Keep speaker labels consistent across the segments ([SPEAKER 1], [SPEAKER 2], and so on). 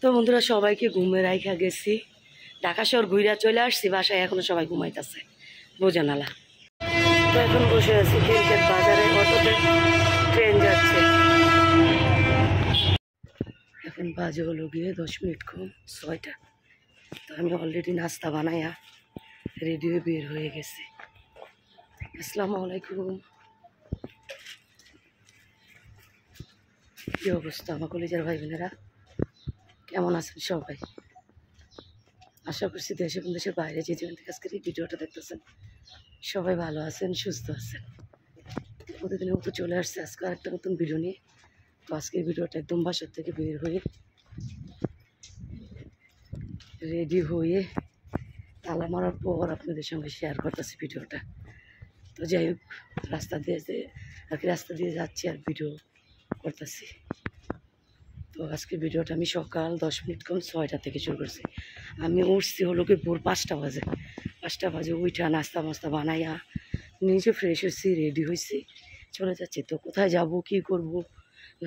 [SPEAKER 1] তো বন্ধুরা সবাইকে ঘুমে রাইখা গেছি, ঢাকা শহর ঘুরে চলে আসছি, বাসায় এখনো সবাই ঘুমাইতেছে বোঝানালা। তো এখন বসে আছি খিলক্ষেত বাজারে, অটোতে ট্রেন যাচ্ছে। এখন বাজে হলো গিয়ে 10 মিনিট কম 6টা। তো আমি অলরেডি নাস্তা বানাইয়া রেডি হয়ে বের হয়ে গেছি। আসসালামু আলাইকুম। কি অবস্থা আমার কলেজের ভাই বোনেরা, কেমন আছেন সবাই? আশা করছি দেশ এবং দেশের বাইরে যে যেখান থেকে আজকের এই ভিডিওটা দেখতেছেন সবাই ভালো আছেন, সুস্থ আছেন। প্রতিদিনের মতো চলে আসছে আজকে আরেকটা নতুন ভিডিও নিয়ে। তো আজকের ভিডিওটা একদম বাসার থেকে বের হয়ে রেডি হয়ে তালা মারার পর আপনাদের সঙ্গে শেয়ার করতেছি ভিডিওটা। তো যাই হোক, রাস্তা দিয়ে যাচ্ছি আর ভিডিও করতেছি। তো আজকের ভিডিওটা আমি সকাল 10 মিনিট কম 6টা থেকে শুরু করছি। আমি উঠছি হলো কি ভোর 5টা বাজে উঠা নাস্তা মাস্তা বানাইয়া নিজে ফ্রেশ হয়েছি, রেডি হয়েছি, চলে যাচ্ছি। তো কোথায় যাব, কি করব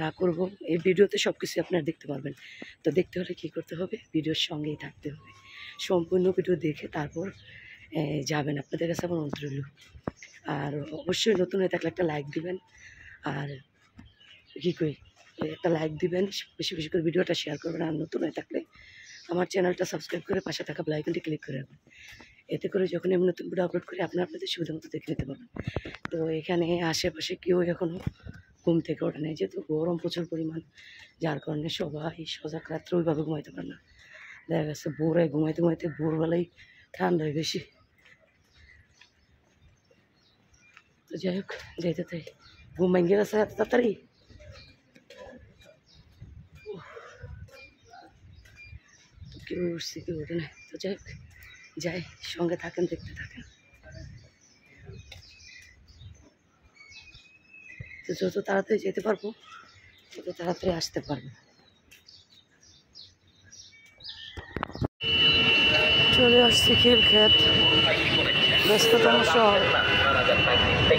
[SPEAKER 1] না করব এই ভিডিওতে সব কিছু আপনারা দেখতে পারবেন। তো দেখতে হলে কী করতে হবে, ভিডিওর সঙ্গেই থাকতে হবে, সম্পূর্ণ ভিডিও দেখে তারপর যাবেন। আপনাদের কাছে আমার অনুরোধ রইল। আর অবশ্যই নতুন হয়ে থাকলে একটা লাইক দিবেন, আর কী করি একটা লাইক দিবেন, বেশি বেশি করে ভিডিওটা শেয়ার করবেন। আর নতুন হয়ে থাকলে আমার চ্যানেলটা সাবস্ক্রাইব করে পাশে থাকা বেল আইকনটি ক্লিক করে রাখবেন। এতে করে যখন আমি নতুন ভিডিও আপলোড করি আপনাদের সুবিধা মতো দেখে নিতে পারবেন। তো এখানে আশেপাশে কেউ এখনও ঘুম থেকে ওঠে নেই, যেহেতু গরম প্রচুর পরিমাণ, যার কারণে সবাই সজাগ রাত্রে ওইভাবে ঘুমাইতে পারে না। দেখা গেছে ভোরে ঘুমাইতে ভোরবেলায় ঠান্ডায় বেশি। তো যাই হোক, যেতে তাই ঘুম ভেঙে গেছে এত তাড়াতাড়ি। কেউ উঠছে কেউ ওঠে না। তো যাই হোক, যাই, সঙ্গে থাকেন, দেখতে থাকেন। তো যত তাড়াতাড়ি যেতে পারবো তত তাড়াতাড়ি আসতে পারবো। চলে আসছি খিলক্ষেত, ব্যস্ততম শহর।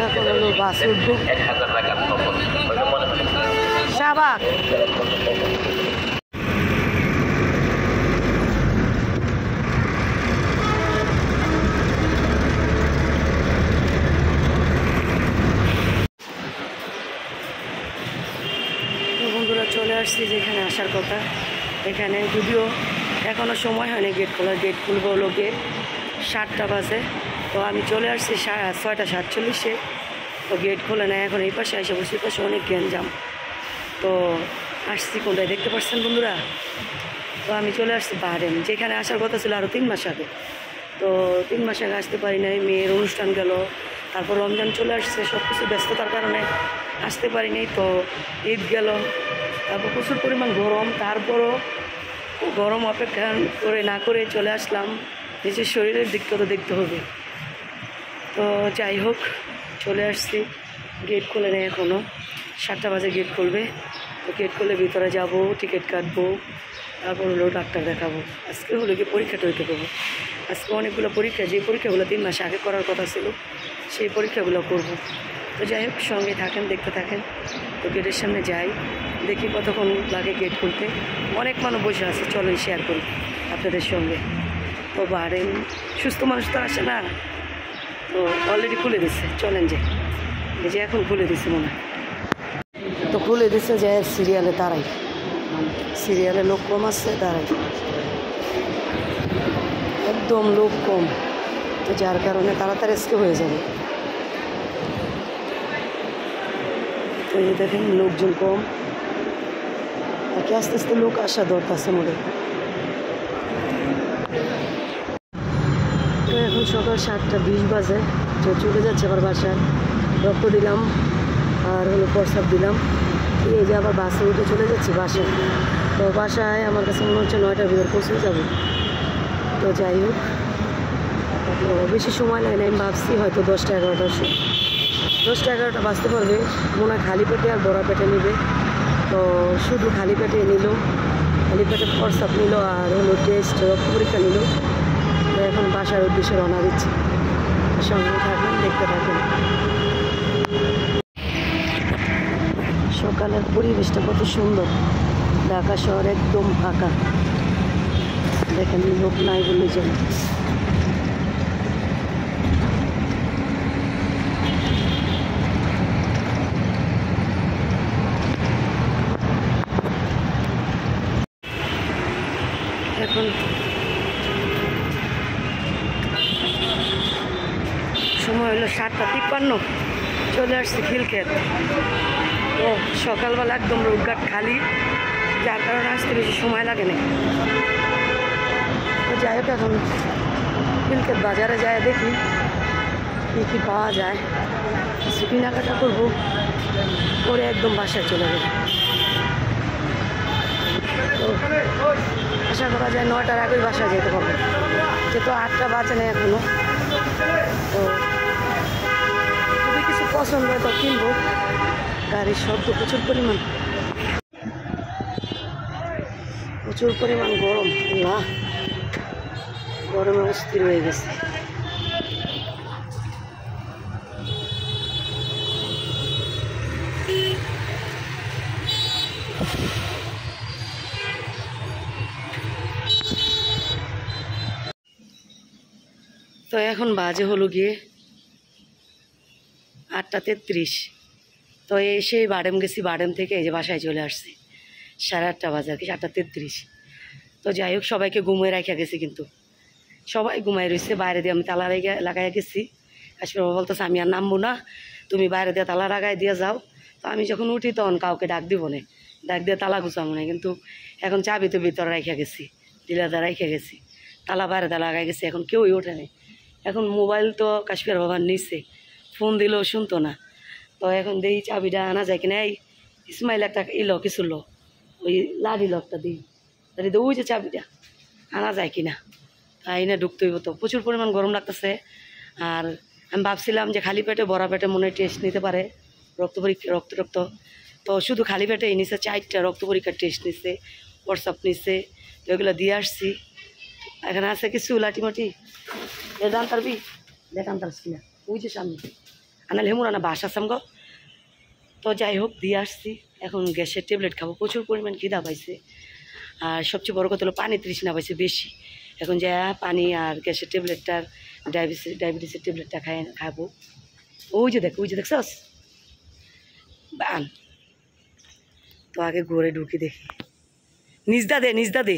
[SPEAKER 1] এখন হলো বাস উঠবো শাহবাগ। বন্ধুরা চলে আসছি যেখানে আসার কথা, এখানে যদিও এখনও সময় হয়নি গেট খোলার। গেট খুলবো হলো গেট 7টা বাজে। তো আমি চলে আসছি 6টা 47-এ। তো গেট খোলে না, এখন এই পাশে এসে বসে, পাশে অনেক গ্যাঞ্জাম। তো আসছি কোনটায় দেখতে পাচ্ছেন বন্ধুরা। তো আমি চলে আসছি বাহারেন, যেখানে আসার কথা ছিল আরও 3 মাস আগে। তো 3 মাস আগে আসতে পারি নাই, মেয়ের অনুষ্ঠান গেল, তারপর রমজান চলে আসছে, সব কিছু ব্যস্ততার কারণে আসতে পারি নাই। তো ঈদ গেল, তারপর প্রচুর পরিমাণ গরম, তারপরও গরম অপেক্ষা না করে চলে আসলাম। নিজের শরীরের দিকটা তো দেখতে হবে। তো যাই হোক, চলে আসছি। গেট খুলে নেই এখনও, 7টা বাজে গেট খুলবে। তো গেট খুলে ভিতরে যাব, টিকিট কাটবো, তারপর হলো ডাক্তার দেখাবো। আজকে হলো গিয়ে পরীক্ষা টরীক্ষা করবো। আজকে অনেকগুলো পরীক্ষা, যে পরীক্ষাগুলো 3 মাস আগে করার কথা ছিল সেই পরীক্ষাগুলো করব। তো যাই হোক, সঙ্গে থাকেন, দেখতে থাকেন। তো গেটের সামনে যাই, দেখি কতক্ষণ লাগে গেট খুলতে। অনেক মানুষ বসে আছে, চলোই শেয়ার করি আপনাদের সঙ্গে। তো বাহারেন সুস্থ মানুষ তো আসে না। তো অলরেডি খুলে দিচ্ছে, চলেন যে এই যে এখন খুলে দিচ্ছে মনে হয়। তো খুলে দিচ্ছে যে সিরিয়ালে দাঁড়াই, সিরিয়ালে লোক কম আসছে, দাঁড়াই একদম লোক কম। তো যার কারণে তাড়াতাড়ি আজকে হয়ে যাবে। তো এই দেখেন লোকজন কম, তাকে আস্তে আস্তে লোক আসা দরকার আছে মনে। তো এখন সকাল 7টা 20 বাজে। তো চলে যাচ্ছে আবার বাসায়, রক্ত দিলাম আর হলো প্রস্রাব দিলাম। এই যে আবার বাসে উঠে চলে যাচ্ছি বাসায়। তো বাসায় আমার কাছে মনে হচ্ছে 9টার ভিতর পৌঁছে যাবো। তো যাই হোক, তো বেশি সময় লাগে না, আমি ভাবছি হয়তো 10টা 11টা বাজতে পারবে মনে হয়। খালি পেটে আর বড়া পেটে নেবে। তো শুধু খালি পেটে নিল, খালি পেটে প্রস্রাব নিল আর হলো টেস্ট রক্ত পরীক্ষা নিল। তো এখন বাসার উদ্দেশ্যে রওনা দিচ্ছি, সঙ্গে থাকেন, দেখতে থাকেন। সকালের পরিবেশটা কত সুন্দর, ঢাকা শহর একদম ফাঁকা, দেখেন লোক নাই বলে চলে। এখন সময় হলো 7:53, চলে আসছে খিলক্ষেত। তো সকালবেলা একদম রোডঘাট খালি, যার কারণে আসতে বেশি সময় লাগে না। তো যাই হোক, এখন খিলক্ষেত বাজারে যায় দেখি কী কী পাওয়া যায়, কিছু কেনাকাটা করবো, করে একদম বাসায় চলে যাবে। তো আশা করা যায় 9টার আগেই বাসায় যেতে পারবো, যেহেতু 8টা বাজে না এখনো। তো যদি কিছু পছন্দ হয় তো কিনবো। গাড়ির শব্দ প্রচুর পরিমাণ গরম, না গরমে অস্থির হয়ে গেছে। তো এখন বাজে হলো গিয়ে 8:33। তো এসেই বাডেম গেছি, বাডেম থেকে এই যে বাসায় চলে আসছি 8:30 বাজে আর কি, 8:33। তো যাই হোক, সবাইকে ঘুমিয়ে রাখা গেছি, কিন্তু সবাই ঘুমাই রয়েছে। বাইরে দিয়ে আমি তালা লাগাই গেছি। কাশ্মীর বাবা বলতেছে আমি আর নামবো না, তুমি বাইরে দিয়ে তালা লাগাই দিয়ে যাও। তো আমি যখন উঠি তখন কাউকে ডাক দিব না, ডাক দিয়ে তালা গুছাবো না। কিন্তু এখন চাবি তো ভিতরে রাখা গেছি, ডিলারদা রাখা গেছি, তালা বাইরে তালা লাগাই গেছি। এখন কেউই ওঠে নেই। এখন মোবাইল তো কাশ্মীর বাবার নিচে, ফোন দিলেও শুনতো না। তো এখন দেখি চাবিটা আনা যায় কিনা। এই ইসমাইল একটা কিছু লো, ওই লাড়ি লকটা দিই, লাড়ি তো ওই যে চাবিটা আনা যায় কিনা, তাই না ঢুকতে হইব। তো প্রচুর পরিমাণ গরম লাগতেছে। আর আমি ভাবছিলাম যে খালি পেটে ভরা পেটে মনে টেস্ট নিতে পারে, রক্ত তো শুধু খালি পেটে নিছে 4টা রক্ত পরীক্ষার টেস্ট নিচ্ছে, হোয়াটসঅ্যাপ নিচ্ছে। তো এগুলো দিয়ে আসছি। এখানে আছে কিছু লাটিমাটি, দান তারবি দেখান তার কিনা, ওই যে সামনে আনাল হেমুর আনা বাসা সামগ। তো যাই হোক, দিয়ে আসছি। এখন গ্যাসের ট্যাবলেট খাবো, প্রচুর পরিমাণ খিদা পাইছে। আর সবচেয়ে বড় কথা হলো পানি তৃষ্ণা পাইছে বেশি। এখন যা পানি আর গ্যাসের ট্যাবলেটটার ডায়াবেটিসের ট্যাবলেটটা খাবো। ওই যে দেখছস বান। তো আগে ঘরে ঢুকি দেখি, নিজদা দে।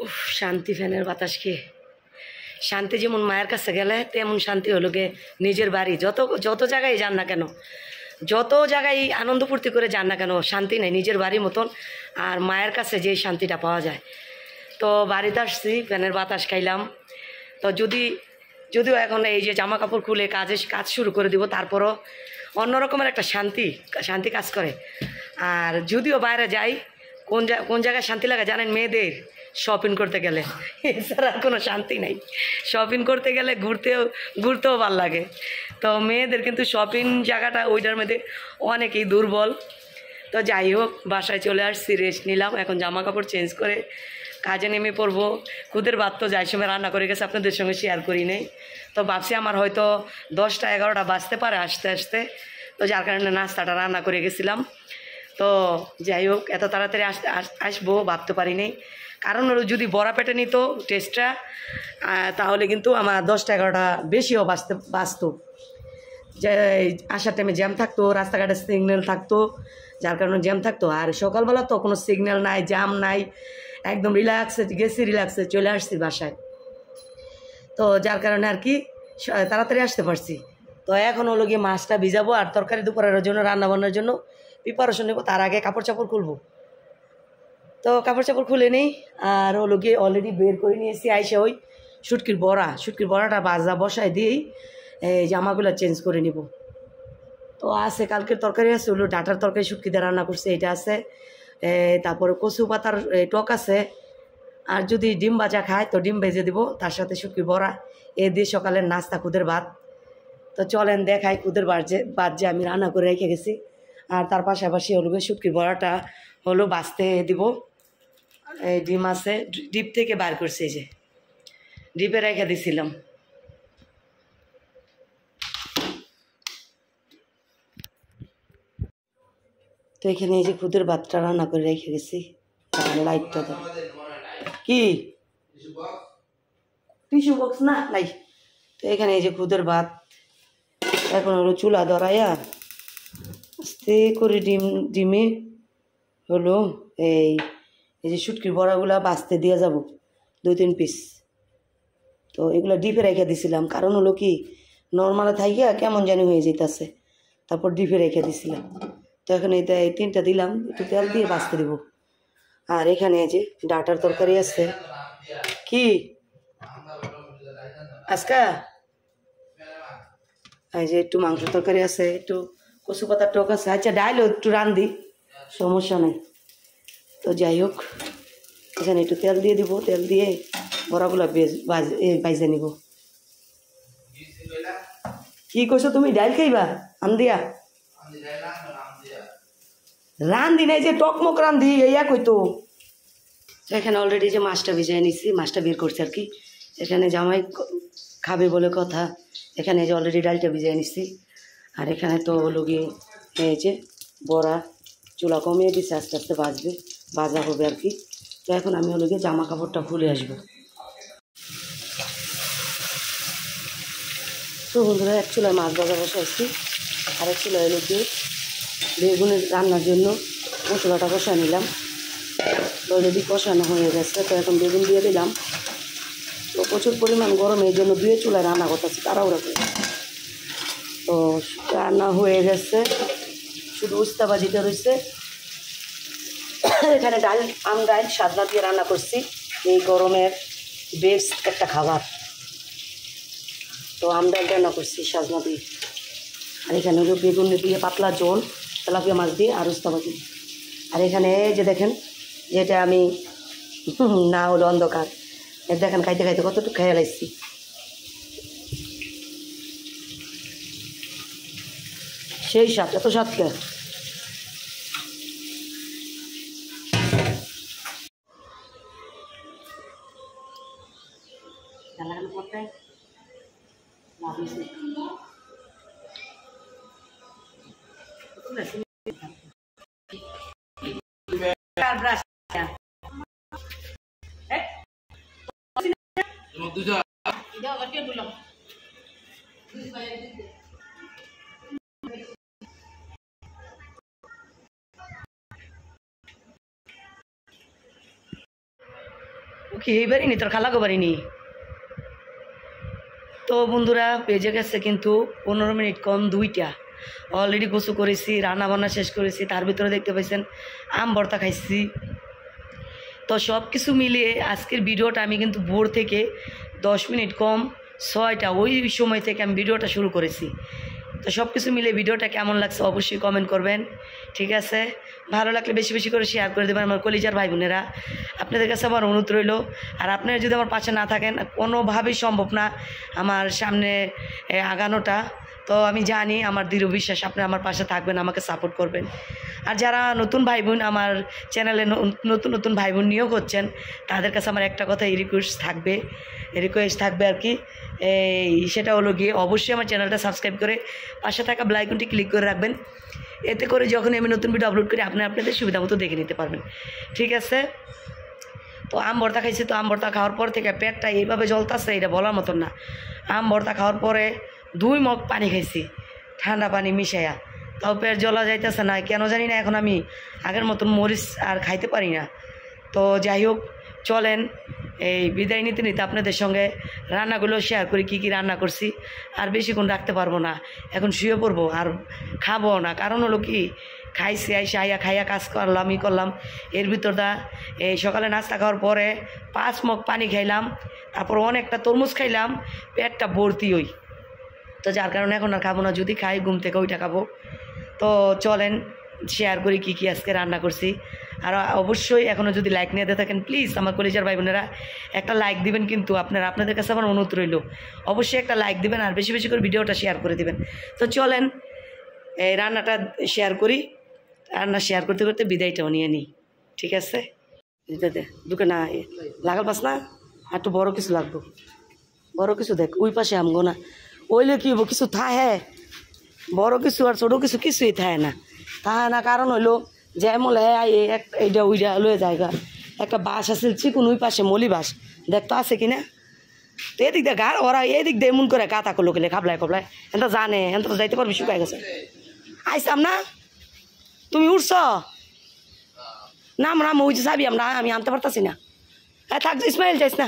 [SPEAKER 1] উফ, শান্তি ফ্যানের বাতাস খেয়ে শান্তি। যেমন মায়ের কাছে গেলে তেমন শান্তি হলো গে নিজের বাড়ি। যত জায়গায় যান না কেন, যত জায়গায় আনন্দ ফুর্তি করে যান না কেন, শান্তি নেই নিজের বাড়ির মতন। আর মায়ের কাছে যে শান্তিটা পাওয়া যায়। তো বাড়িতে আসছি, ফ্যানের বাতাস খাইলাম। তো যদিও এখন এই যে জামা কাপড় খুলে কাজ শুরু করে দিব, তারপরও অন্যরকমের একটা শান্তি কাজ করে। আর যদিও বাইরে যাই, কোন জায়গায় শান্তি লাগে জানেন? মেয়েদের শপিং করতে গেলে, এছাড়া কোনো শান্তি নাই। শপিং করতে গেলে ঘুরতেও ভালো লাগে। তো মেয়েদের কিন্তু শপিং জায়গাটা ওইটার মধ্যে অনেকেই দুর্বল। তো যাই হোক, বাসায় চলে আসছি, রেস্ট নিলাম। এখন জামা কাপড় চেঞ্জ করে কাজে নেমে পড়বো। খুদের ভাত তো যাই সময় রান্না করে গেছে, আপনাদের সঙ্গে শেয়ার করি নেই। তো ভাবছি আমার হয়তো 10টা-11টা বাজতে পারে আসতে আসতে। তো যার কারণে নাস্তাটা রান্না করে গেছিলাম। তো যাই হোক, এত তাড়াতাড়ি আসবো ভাবতে পারি নাই। কারণ যদি বড়া পেটে নিত টেস্টটা, তাহলে কিন্তু আমার 10টা-11টা বেশিও বাঁচতো। যে আসার টাইমে জ্যাম থাকতো, রাস্তাঘাটে সিগন্যাল থাকতো, যার কারণে জ্যাম থাকতো। আর সকালবেলা তো কোনো সিগন্যাল নাই, জ্যাম নাই, একদম রিল্যাক্সে চলে আসছি বাসায়। তো যার কারণে আর কি তাড়াতাড়ি আসতে পারছি। তো এখন হলো গিয়ে মাছটা ভিজাবো আর তরকারি দুপুরের জন্য রান্নাবান্নার জন্য প্রিপারেশন নেবো। তার আগে কাপড় চাপড় খুলবো। তো কাপড় চাপড় খুলে নেই। আর হলো গিয়ে অলরেডি বের করে নিয়েছি আইসা ওই শুটকির বড়াটা ভাজা বসায় দিয়েই এই জামাগুলো চেঞ্জ করে নিব। তো আছে কালকের তরকারি আছে, হলো ডাটার তরকারি শুটকি দিয়ে রান্না করছে, এটা আছে। তারপরে কচু পাতার টক আছে। আর যদি ডিম ভাজা খায় তো ডিম ভেজে দিব, তার সাথে শুটকির বড়া। এ দিয়ে সকালের নাস্তা খুদের ভাত। তো চলেন দেখাই খুদের ভাত যে আমি রান্না করে রেখে গেছি। আর তার পাশাপাশি হলো শুটকির বড়াটা হলো বাছতে দিব। এই ডিম আছে, ডিপ থেকে বার করছি, এই যে ডিপে রেখে দিছিলাম। তো এখানে এই যে খুদের ভাতটা রান্না করে রেখে গেছি। লাইটটা দাও কি টিস্যু বক্স না নাই। তো এখানে এই যে খুদের ভাত এখন হলো চুলা ধরাইয়া আস্তে করে ডিমে হলো এই যে শুটকির বড়াগুলা বাঁচতে দিয়ে যাব 2-3 পিস। তো এগুলো ডিপে রেখে দিছিলাম, কারণ হলো কি নর্মালে থাইয়া কেমন জানি হয়ে যেতেছে, তারপর ডিপে রেখে দিছিলাম। তো এখন এই 3টা দিলাম, একটু তেল দিয়ে বাঁচতে দেবো। আর এখানে এই যে ডাটার তরকারি আছে কি আজকা, এই যে একটু মাংস তরকারি আছে, একটু কচু পাতার টক আছে। আচ্ছা ডাইলও একটু রান্ধি, সমস্যা নেই। তো যাই হোক এখানে একটু তেল দিয়ে দিব, তেল দিয়ে বড়াগুলো বাইজে নিব। কি করছো তুমি? ডাইল খাইবা? দিয়া রান্ধি নাই যে টকমক রান্ধি ইয়া কইতো। এখানে অলরেডি যে মাছটা ভিজাই নিছি, মাছটা বের করছি আর কি। এখানে জামাই খাবে বলে কথা, এখানে যে অলরেডি ডালটা ভিজাই নিছি। আর এখানে তো হলো গিয়ে এই যে বড়া চুলা কমিয়ে দিচ্ছে, আস্তে আস্তে ভাজা হবে আর কি। তো এখন আমি হলো গিয়ে জামা কাপড়টা খুলে আসবো। তো বন্ধুরা এক চুলায় মাছ ভাজা বসাইছি, আর এক চুলায় হলো গিয়ে বেগুনের রান্নার জন্য মশলাটা কষা নিলাম। অলরেডি কষানো হয়ে গেছে, তো এখন বেগুন দিয়ে দিলাম। তো প্রচুর পরিমাণ গরম, এই জন্য 2 চুলায় রান্না করতেছি তাড়াহুড়া করে। তো রান্না হয়ে গেছে, শুধু উস্তা ভাজিটা রয়েছে। এখানে ডাল ডাল সাজনা দিয়ে রান্না করছি, এই গরমের বেস্ট একটা খাবার। তো ডাল রান্না করছি সাজনা দিয়ে। আর এখানে হলো বেগুন দিয়ে পাতলা ঝোল, তেলাপিয়া মাছ দিয়ে আর উস্তা ভাজি। আর এখানে যে দেখেন যেটা আমি না হলো অন্ধকার, দেখেন খাইতে খাইতে কতটুকু খেয়ে লাগছি। সেই স্বাদ, এত স্বাদ কে। খেয়ে পারিনি, তোর খালাকে পারিনি। তো বন্ধুরা বেজে গেছে কিন্তু 15 মিনিট কম 2টা। অলরেডি গোসু করেছি, রান্না বান্না শেষ করেছি, তার ভিতরে দেখতে পাইছেন আম ভর্তা খাইছি। তো সব কিছু মিলিয়ে আজকের ভিডিওটা আমি কিন্তু ভোর থেকে 10 মিনিট কম 6টা ওই সময় থেকে আমি ভিডিওটা শুরু করেছি। তো সব কিছু মিলে ভিডিওটা কেমন লাগছে অবশ্যই কমেন্ট করবেন, ঠিক আছে? ভালো লাগলে বেশি বেশি করে শেয়ার করে দেবেন আমার কলিজার ভাই বোনেরা। আপনাদের কাছে আমার অনুরোধ রইল, আর আপনারা যদি আমার পাশে না থাকেন কোনোভাবেই সম্ভব না আমার সামনে আগানোটা। তো আমি জানি, আমার দৃঢ় বিশ্বাস আপনারা আমার পাশে থাকবেন, আমাকে সাপোর্ট করবেন। আর যারা নতুন ভাই বোন আমার চ্যানেলে নতুন নতুন ভাই বোন নিয়োগ হচ্ছেন, তাদের কাছে আমার একটা কথা রিকোয়েস্ট থাকবে আর কি, সেটা হলো গিয়ে অবশ্যই আমার চ্যানেলটা সাবস্ক্রাইব করে পাশে থাকা বেল আইকনটি ক্লিক করে রাখবেন। এতে করে যখন আমি নতুন ভিডিও আপলোড করি আপনাদের সুবিধা মতো দেখে নিতে পারবেন, ঠিক আছে? তো আম ভর্তা খাইছি, তো আম ভর্তা খাওয়ার পর থেকে পেটটা এইভাবে জ্বলতেছে, এটা বলার মতন না। আম ভর্তা খাওয়ার পরে 2 মগ পানি খাইছি, ঠান্ডা পানি মিশাইয়া, তাও পেট জ্বলা যাইতেছে না কেন জানি না। এখন আমি আগের মতন মরিচ আর খাইতে পারি না। তো যাই হোক চলেন এই বিদায় নিতে নিতে আপনাদের সঙ্গে রান্নাগুলো শেয়ার করি, কী কী রান্না করছি। আর বেশিক্ষণ রাখতে পারবো না, এখন শুয়ে পড়বো আর খাবো না। কারণ হলো কি, খাইছি খাইয়া কাজ করলাম। এর ভিতরটা এই সকালে নাস্তা খাওয়ার পরে 5 মগ পানি খাইলাম, তারপর অনেকটা তরমুজ খাইলাম, পেটটা ভর্তি হই। তো যার কারণে এখন আর খাবো না, যদি খাই ঘুম থেকে ওইটা খাবো। তো চলেন শেয়ার করি কী কী আজকে রান্না করছি। আর অবশ্যই এখনও যদি লাইক নিয়ে দিয়ে থাকেন প্লিজ আমার কলিজার ভাই বোনেরা একটা লাইক দিবেন, কিন্তু আপনাদের কাছে আমার অনুরোধ রইল, অবশ্যই একটা লাইক দিবেন আর বেশি বেশি করে ভিডিওটা শেয়ার করে দিবেন। তো চলেন এই রান্নাটা শেয়ার করি, রান্না শেয়ার করতে করতে বিদায়টাও নিয়ে নিই, ঠিক আছে? এটাতে দুকে না লাগাল পাস না, আর একটু বড়ো কিছু লাগবো, বড়ো কিছু দেখ ওই পাশে আমগো না, ওইলে কি কিছু থায়, বড় কিছু আর ছোটো কিছু কিছুই থাকে না, কারণ হইলো যেমন এইটা ওইটা লয়ে জায়গা একটা বাস আছে চিকুন ওই পাশে মলি বাস দেখতো আছে কিনা তো এদিক দিয়ে গা ওরা এদিক দিয়ে এমন করে কাতা করলো গেলে খাবলায় খাবলায় এটা জানে এটা তো যাইতে পারবি শুকায় গেছে আইসাম না তুমি উঠছ নাম নাম ওই যে যাবি আমরা আমি আনতে পারতাছি না হ্যাঁ থাক ইসমাইল যাইস না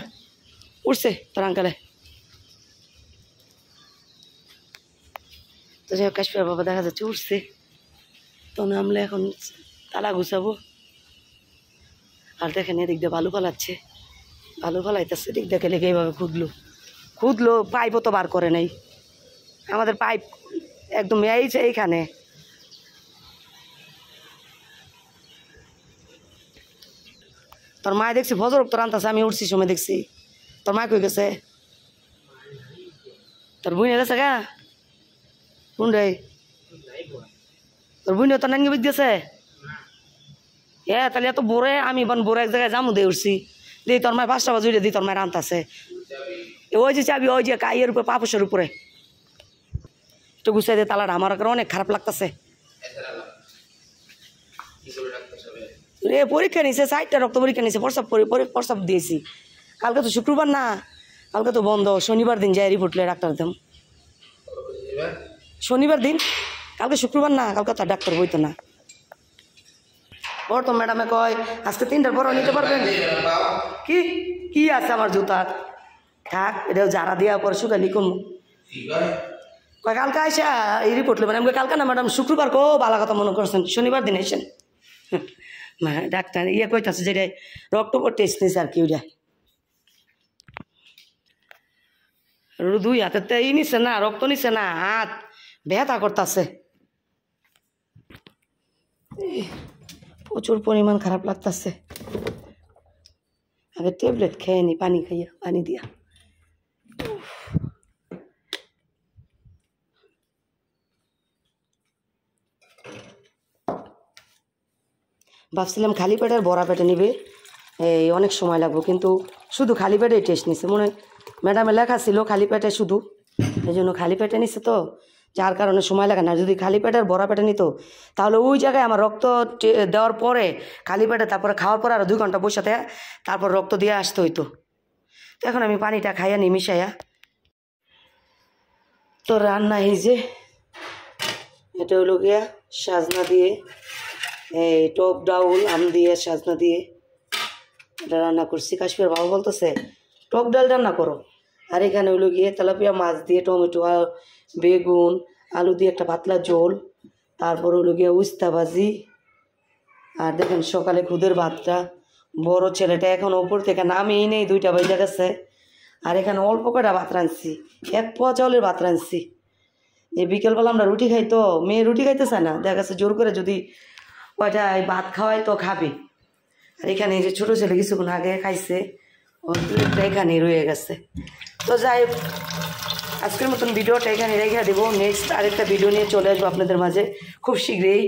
[SPEAKER 1] উঠছে তোর আঙ্কালে তো যাই হোক কাশ্মীর বাবা দেখা যাচ্ছে উঠছে তো নামলে এখন তালা ঘুষাবো আর দেখেন এদিক দিয়ে বালু ফালাচ্ছে বালু ফালাইতেছে এদিক দেখে লেগে এইভাবে খুদলো পাইপও তো বার করে নাই আমাদের পাইপ একদম এইখানে তোর মায় দেখছি ফজর তোর আনতেছে আমি উঠছি সময় দেখছি তোর মায় কই গেছে তোর বুঝে গেছে গা কোন রে তোর বুঝে তোর নাঙ্গি দিয়েছে তাহলে এত বোরে আমি বোরে এক জায়গায় জামু দিয়ে উঠছি দিই তোর মায় 5টা বাজে দিই তোর মায়ের আনতেছে ওই যে চাবি ওই যে কাইয়ের উপরে পাপসের উপরে একটু গুছাই দিয়ে তালাটা আমার অনেক খারাপ লাগতেছে রে পরীক্ষা নিছে 4টা রক্ত পরীক্ষা নিছে প্রস্তাব দিয়েছি কালকে তো শুক্রবার না কালকে তো বন্ধ শনিবার দিন যাই রিপোর্ট লিয়ে ডাক্তার দেম শনিবার দিন কালকে শুক্রবার না কালকে তো ডাক্তার বইতো না ওর তো ম্যাডামে কয় আজকে 3টার পরও নিতে পারবেন কি কি আছে আমার জুতা থাক এটা যারা দেওয়া পরে শুকা লিখুন কয় কালকে আইসা এই রিপোর্ট নেবেন আমি কালকে না ম্যাডাম শুক্রবার কো ভালো কথা মনে করছেন শনিবার দিন এসেন ডাক্তার কইতাছে যেটা রক্ত টেস্ট নিছে আর কি ওইটা 2 হাতে নিছে না রক্ত নিছে না হাত ব্যথা করতেছে প্রচুর পরিমাণ খারাপ লাগতেছে আগে ট্যাবলেট খেয়ে নি পানি খাইয়া পানি দিয়া ভাবছিলাম খালি পেটের বড়া পেটে নিবে এই অনেক সময় লাগবে কিন্তু শুধু খালি পেটে টেস্ট নিছে মনে ম্যাডামে লেখা ছিল খালি পেটে শুধু এই জন্য খালি পেটে নিছে তো যার কারণে সময় লাগে না যদি খালি পেটের বড়া পেটে নিত তাহলে ওই জায়গায় আমার রক্ত দেওয়ার পরে খালি পেটে তারপরে খাওয়ার পরে আরও 2 ঘন্টা বসে থাকে তারপর রক্ত দিয়ে আসতে হইতো তো এখন আমি পানিটা খাইয়া নি মিশাইয়া তো রান্না এই যে এটা হলো গিয়া সাজনা দিয়ে এই টক ডাউল আম দিয়ে সাজনা দিয়ে এটা রান্না করছি কাশ্মীর বাবা বলতেছে টক ডাল রান্না করো আর এখানে হলো গিয়ে তেলাপিয়া মাছ দিয়ে টমেটো বেগুন আলু দিয়ে একটা পাতলা ঝোল তারপর হলো গিয়ে উস্তা ভাজি আর দেখেন সকালে খুদের ভাতটা বড় ছেলেটা এখন ওপর থেকে নামেই নেই 2টা বেজে গেছে আর এখানে অল্প কটা ভাত রাঁধছি 1 পোয়া চাউলের ভাত রাঁধছি এই বিকেলবেলা আমরা রুটি খাই তো মেয়ে রুটি খাইতে চায় না দেখা গেছে জোর করে যদি ওইটা ভাত খাওয়াই তো খাবে আর এখানে এই যে ছোটো ছেলে কিছুক্ষণ আগে খাইছে ওর প্লেটটা এখানেই রয়ে গেছে তো যাই আজকের মতন ভিডিওটা এখানে রেখে দেবো নেক্সট আরেকটা ভিডিও নিয়ে চলে আসবো আপনাদের মাঝে খুব শীঘ্রই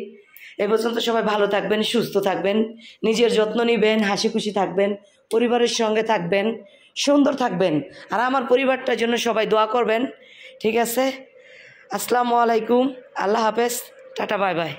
[SPEAKER 1] এ পর্যন্ত সবাই ভালো থাকবেন সুস্থ থাকবেন নিজের যত্ন নেবেন হাসি খুশি থাকবেন পরিবারের সঙ্গে থাকবেন সুন্দর থাকবেন আর আমার পরিবারটার জন্য সবাই দোয়া করবেন ঠিক আছে আসসালামু আলাইকুম আল্লাহ হাফেজ টাটা বাই বাই